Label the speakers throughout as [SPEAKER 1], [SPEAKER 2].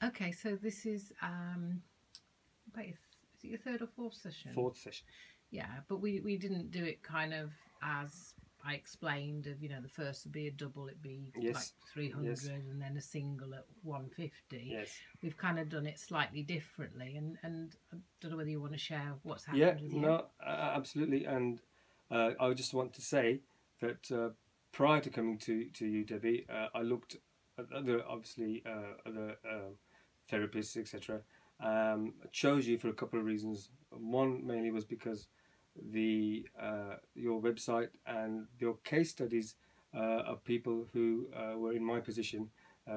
[SPEAKER 1] Okay, so this is about is it your third or fourth session?
[SPEAKER 2] Fourth session.
[SPEAKER 1] Yeah, but we didn't do it kind of as I explained. Of the first would be a double, it'd be
[SPEAKER 2] Yes.
[SPEAKER 1] like 300,
[SPEAKER 2] Yes.
[SPEAKER 1] and then a single at 150.
[SPEAKER 2] Yes.
[SPEAKER 1] We've kind of done it slightly differently, and I don't know whether you want to share what's happened
[SPEAKER 2] Yeah.
[SPEAKER 1] with you.
[SPEAKER 2] No. Absolutely. And I just want to say that prior to coming to you, Debbie, I looked at other other therapists, etc. Chose you for a couple of reasons. One mainly was because your website and your case studies of people who were in my position,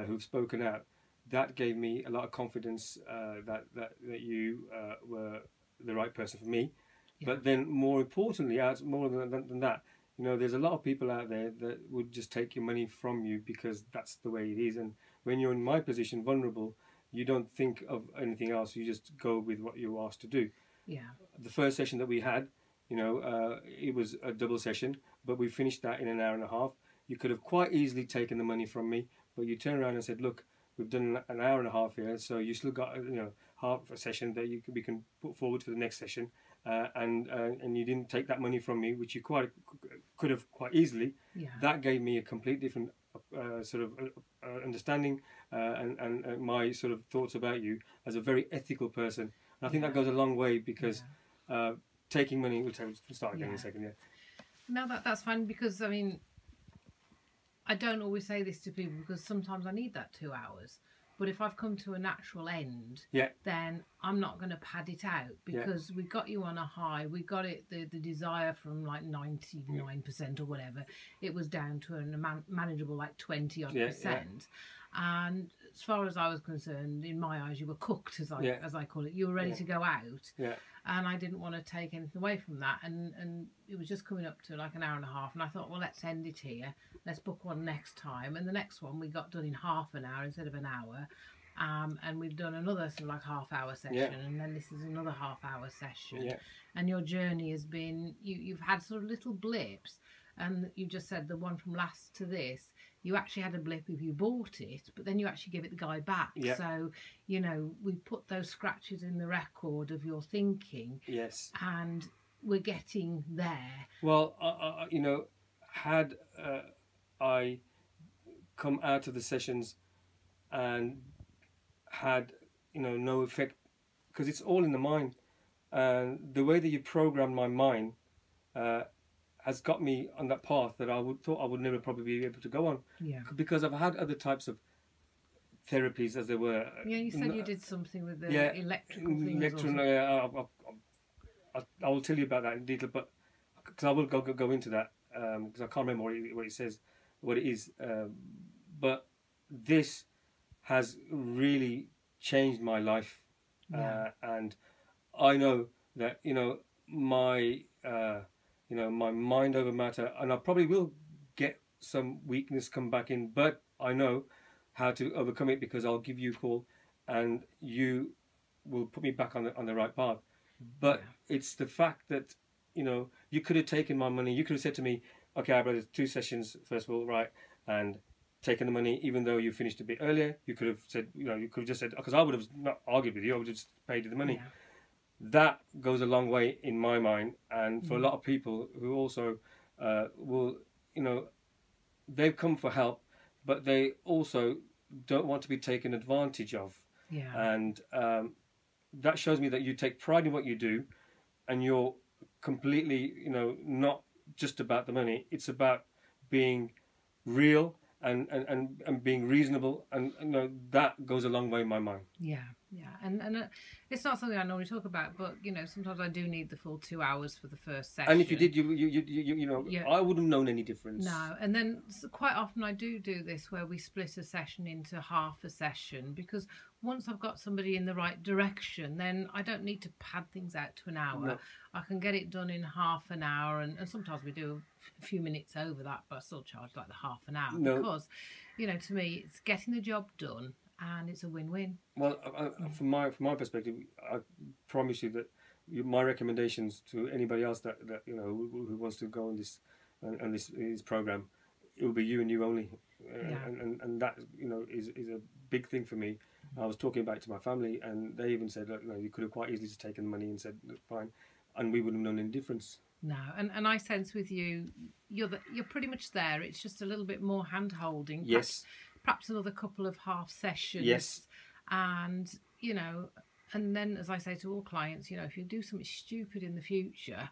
[SPEAKER 2] who've spoken out. That gave me a lot of confidence that you were the right person for me.
[SPEAKER 1] Yeah.
[SPEAKER 2] But then, more importantly, more than that, there's a lot of people out there that would just take your money from you because that's the way it is. And when you're in my position, vulnerable, you don't think of anything else. You just go with what you're asked to do.
[SPEAKER 1] Yeah.
[SPEAKER 2] The first session that we had, it was a double session, but we finished that in an hour and a half. You could have quite easily taken the money from me, but you turned around and said, "Look, we've done an hour and a half here, so you still got half a session that we can put forward for the next session." And you didn't take that money from me, which you could have quite easily.
[SPEAKER 1] Yeah.
[SPEAKER 2] That gave me a complete different sort of understanding and my sort of thoughts about you as a very ethical person. And I think that goes a long way because taking money. We'll start again in a second. Yeah.
[SPEAKER 1] No, that's fine because I mean, I don't always say this to people because sometimes I need that 2 hours. But if I've come to a natural end, then I'm not going to pad it out because we got you on a high. We got it, the desire from like 99% or whatever. It was down to a manageable like 20 odd percent. And as far as I was concerned, in my eyes, you were cooked, as I call it. You were ready to go out.
[SPEAKER 2] Yeah.
[SPEAKER 1] And I didn't want to take anything away from that. And it was just coming up to like an hour and a half. And I thought, well, let's end it here. Let's book one next time. And the next one we got done in half an hour instead of an hour. And we've done another sort of like half-hour session. And then this is another half-hour session.
[SPEAKER 2] Yeah.
[SPEAKER 1] And your journey has been, you've had sort of little blips. And you just said the one from last to this, you actually had a blip if you bought it, but then you actually give it the guy back.
[SPEAKER 2] Yeah.
[SPEAKER 1] So, we put those scratches in the record of your thinking.
[SPEAKER 2] Yes.
[SPEAKER 1] And we're getting there.
[SPEAKER 2] Well, had I come out of the sessions and had, no effect, because it's all in the mind. And the way that you programmed my mind has got me on that path that thought I would never probably be able to go on.
[SPEAKER 1] Yeah.
[SPEAKER 2] Because I've had other types of therapies, as there were.
[SPEAKER 1] Yeah, you said you did something with the electrical things.
[SPEAKER 2] I will tell you about that in detail, but because I will go into that because I can't remember what it says, what it is. But this has really changed my life, and I know that my my mind over matter, and I probably will get some weakness come back in, but I know how to overcome it because I'll give you a call, and you will put me back on the right path. But it's the fact that you could have taken my money. You could have said to me, "Okay, I brother, 2 sessions first of all, right?" and taken the money, even though you finished a bit earlier. You could have said, you could have just said, because I would have not argued with you. I would have just paid you the money.
[SPEAKER 1] Yeah.
[SPEAKER 2] That goes a long way in my mind, and for a lot of people who also will, they've come for help, but they also don't want to be taken advantage of.
[SPEAKER 1] Yeah.
[SPEAKER 2] And that shows me that you take pride in what you do, and you're completely, not just about the money. It's about being real and being reasonable, and that goes a long way in my mind.
[SPEAKER 1] Yeah. And it's not something I normally talk about, but sometimes I do need the full 2 hours for the first session.
[SPEAKER 2] And if you did, I wouldn't have known any difference.
[SPEAKER 1] No, and then quite often I do this where we split a session into half a session, because once I've got somebody in the right direction, then I don't need to pad things out to an hour.
[SPEAKER 2] No.
[SPEAKER 1] I can get it done in half an hour, and sometimes we do a few minutes over that, but I still charge like the half an hour because, to me, it's getting the job done. And it's a win-win. Well,
[SPEAKER 2] from my perspective, I promise you that my recommendations to anybody else that who wants to go on this program, it will be you and you only, and that is a big thing for me, I was talking about it to my family, and they even said, look, no, you could have quite easily just taken the money and said, look, fine, and we wouldn't have known any difference.
[SPEAKER 1] No, and I sense with you, you're pretty much there. It's just a little bit more hand holding.
[SPEAKER 2] Yes.
[SPEAKER 1] Perhaps another couple of half sessions.
[SPEAKER 2] Yes.
[SPEAKER 1] And you know, and then as I say to all clients, you know, if you do something stupid in the future,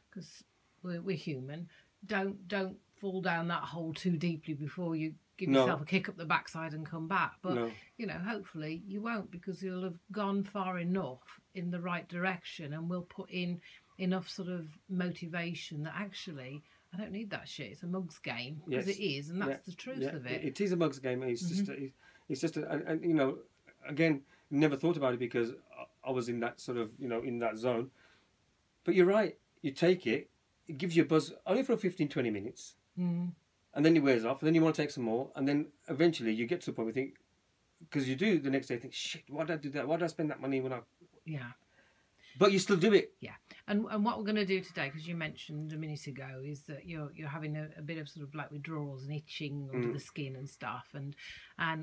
[SPEAKER 1] because we're human, don't fall down that hole too deeply before you give yourself a kick up the backside and come back. But you know, hopefully you won't, because you'll have gone far enough in the right direction, and will put in enough sort of motivation that actually I don't need that shit. It's a mugs game, because it is, and that's the truth of it.
[SPEAKER 2] It is a mugs game. It's just and you know, again, never thought about it because I was in that sort of, you know, in that zone. But you're right. You take it. It gives you a buzz only for 15-20 minutes, and then it wears off. And then you want to take some more, and then eventually you get to the point where you think, because you do the next day think, shit, why did I do that? Why did I spend that money when I?
[SPEAKER 1] Yeah.
[SPEAKER 2] But you still do it.
[SPEAKER 1] Yeah. And what we're going to do today, because you mentioned a minute ago, is that you're having a bit of sort of like withdrawals and itching under the skin and stuff, and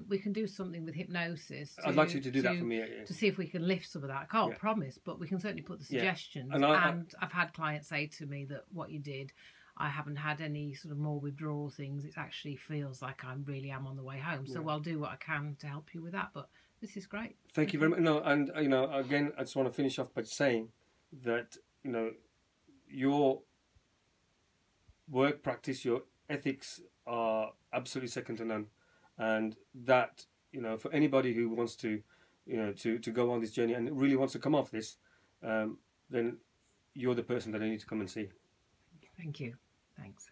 [SPEAKER 1] we can do something with hypnosis.
[SPEAKER 2] I'd like you to do that for me.
[SPEAKER 1] To see if we can lift some of that. I can't promise, but we can certainly put the suggestions.
[SPEAKER 2] And
[SPEAKER 1] I've had clients say to me that what you did, I haven't had any sort of more withdrawal things. It actually feels like I really am on the way home. So I'll do what I can to help you with that. But this is great.
[SPEAKER 2] Thank you very much. No, and you know, again, I just want to finish off by saying that, you know, your work practice, your ethics are absolutely second to none, and that, you know, for anybody who wants to, you know, to go on this journey and really wants to come off this, then you're the person that I need to come and see.
[SPEAKER 1] Thank you. Thanks.